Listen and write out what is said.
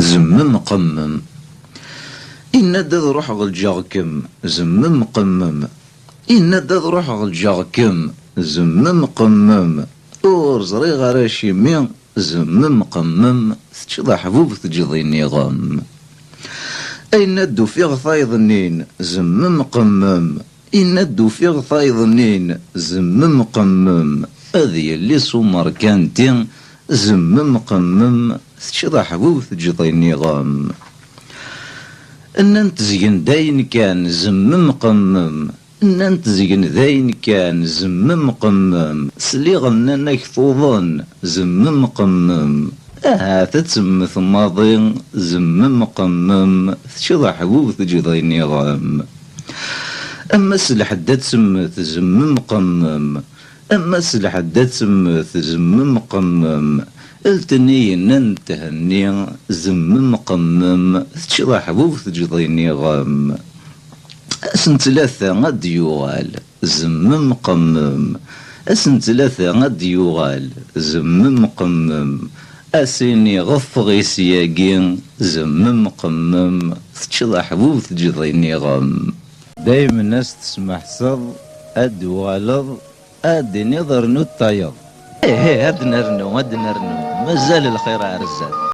زمم قمم. إن داد روح غلجاكم زمم قمم. إن داد روح غلجاكم زمم قمم. ور زري غراشي مي زمم قمم. تشضى حبوب تجضي النظام. أين دو في غطايض النين زمم قمم. إن دو في غطايض النين زمم قمم. هذه اللي سمر كانتين زمم قمم. تشضى حبوب تجضي النظام. ان انت زين داين كان زمم قمم. ان انت زين داين كان زمم قمم. سليغ انك فوضن زمم قمم. تتسمث ماضي زمم قمم. تشضى حبوب تجضي النظام. اما سلحدة تسمث زمم قمم. اما سلحدة تسمث زمم قمم. التني ننتهني زمم قمم. تشضى حبوب تجضي النظام. اسن ثلاثة غد يغال زمم قمم. اسن ثلاثة غد يغال زمم قمم. اسيني غفغي سياقين زمم قمم. تشضى حبوب تجضي النظام. دايما الناس تسمح صد اد والض اد نظر نو الطيب. هاد نرنو مازال الخير عرزات.